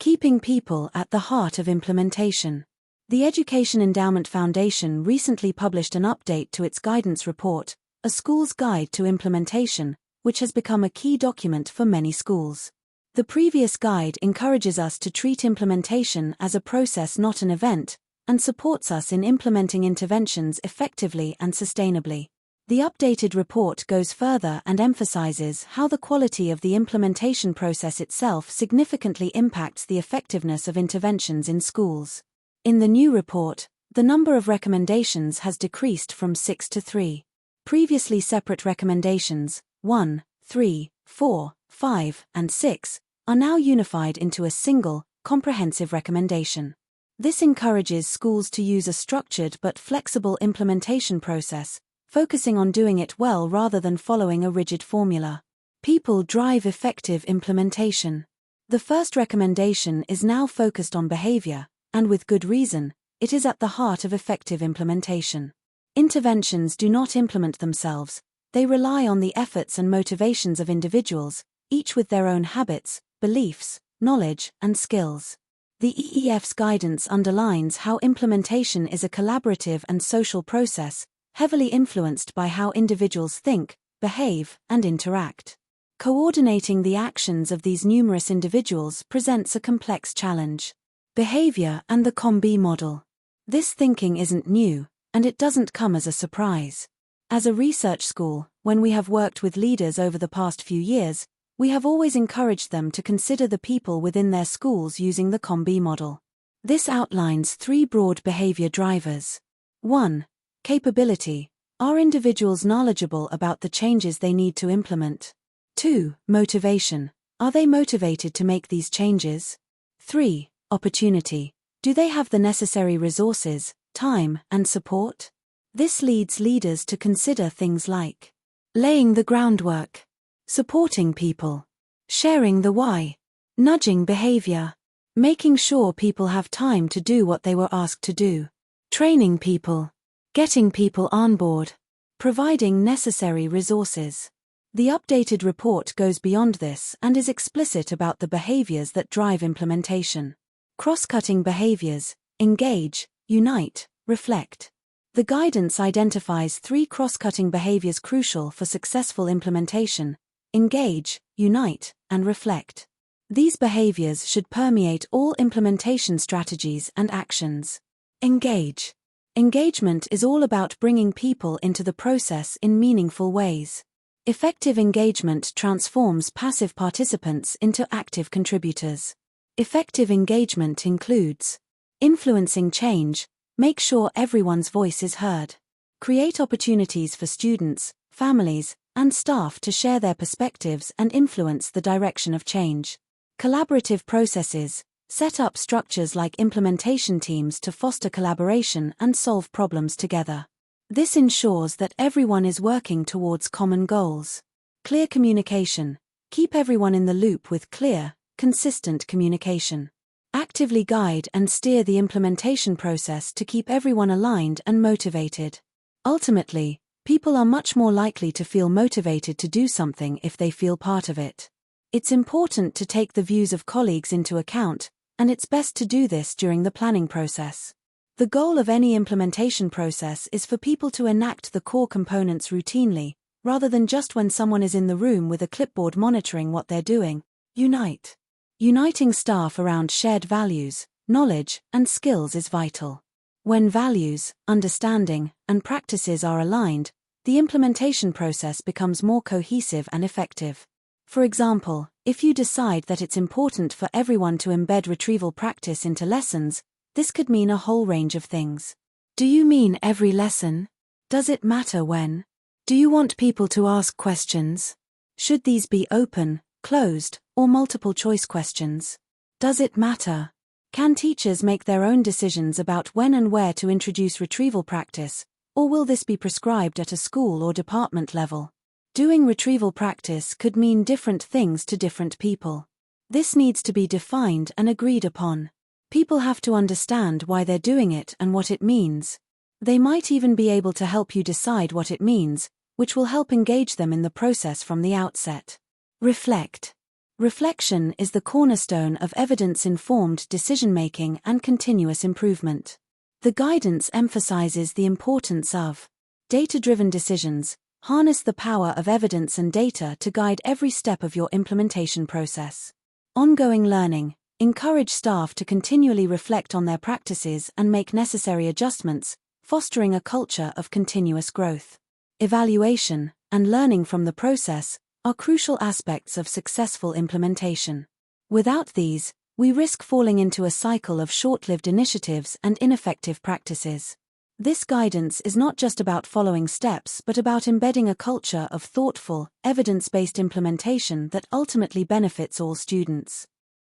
Keeping people at the heart of implementation. The Education Endowment Foundation recently published an update to its guidance report, A School's Guide to Implementation, which has become a key document for many schools. The previous guide encourages us to treat implementation as a process, not an event, and supports us in implementing interventions effectively and sustainably. The updated report goes further and emphasizes how the quality of the implementation process itself significantly impacts the effectiveness of interventions in schools. In the new report, the number of recommendations has decreased from 6 to 3. Previously separate recommendations, 1, 3, 4, 5, and 6, are now unified into a single, comprehensive recommendation. This encourages schools to use a structured but flexible implementation process, focusing on doing it well rather than following a rigid formula. People drive effective implementation. The first recommendation is now focused on behavior, and with good reason, it is at the heart of effective implementation. Interventions do not implement themselves, they rely on the efforts and motivations of individuals, each with their own habits, beliefs, knowledge, and skills. The EEF's guidance underlines how implementation is a collaborative and social process, heavily influenced by how individuals think, behave, and interact. Coordinating the actions of these numerous individuals presents a complex challenge. Behavior and the COM-B model. This thinking isn't new, and it doesn't come as a surprise. As a research school, when we have worked with leaders over the past few years, we have always encouraged them to consider the people within their schools using the COM-B model. This outlines 3 broad behavior drivers. 1. Capability. Are individuals knowledgeable about the changes they need to implement? 2. Motivation. Are they motivated to make these changes? 3. Opportunity. Do they have the necessary resources, time, and support? This leads leaders to consider things like laying the groundwork, supporting people, sharing the why, nudging behavior, making sure people have time to do what they were asked to do, training people, getting people on board, providing necessary resources. The updated report goes beyond this and is explicit about the behaviors that drive implementation. Cross-cutting behaviors: engage, unite, reflect. The guidance identifies 3 cross-cutting behaviors crucial for successful implementation: engage, unite, and reflect. These behaviors should permeate all implementation strategies and actions. Engage. Engagement is all about bringing people into the process in meaningful ways. Effective engagement transforms passive participants into active contributors. Effective engagement includes influencing change, make sure everyone's voice is heard. Create opportunities for students, families, and staff to share their perspectives and influence the direction of change. Collaborative processes. Set up structures like implementation teams to foster collaboration and solve problems together. This ensures that everyone is working towards common goals. Clear communication. Keep everyone in the loop with clear, consistent communication. Actively guide and steer the implementation process to keep everyone aligned and motivated. Ultimately, people are much more likely to feel motivated to do something if they feel part of it. It's important to take the views of colleagues into account, and it's best to do this during the planning process. The goal of any implementation process is for people to enact the core components routinely, rather than just when someone is in the room with a clipboard monitoring what they're doing. Unite. Uniting staff around shared values, knowledge, and skills is vital. When values, understanding, and practices are aligned, the implementation process becomes more cohesive and effective. For example, if you decide that it's important for everyone to embed retrieval practice into lessons, this could mean a whole range of things. Do you mean every lesson? Does it matter when? Do you want people to ask questions? Should these be open, closed, or multiple choice questions? Does it matter? Can teachers make their own decisions about when and where to introduce retrieval practice, or will this be prescribed at a school or department level? Doing retrieval practice could mean different things to different people. This needs to be defined and agreed upon. People have to understand why they're doing it and what it means. They might even be able to help you decide what it means, which will help engage them in the process from the outset. Reflect. Reflection is the cornerstone of evidence-informed decision-making and continuous improvement. The guidance emphasizes the importance of data-driven decisions. Harness the power of evidence and data to guide every step of your implementation process. Ongoing learning. Encourage staff to continually reflect on their practices and make necessary adjustments, fostering a culture of continuous growth. Evaluation and learning from the process are crucial aspects of successful implementation. Without these, we risk falling into a cycle of short-lived initiatives and ineffective practices. This guidance is not just about following steps but about embedding a culture of thoughtful, evidence-based implementation that ultimately benefits all students.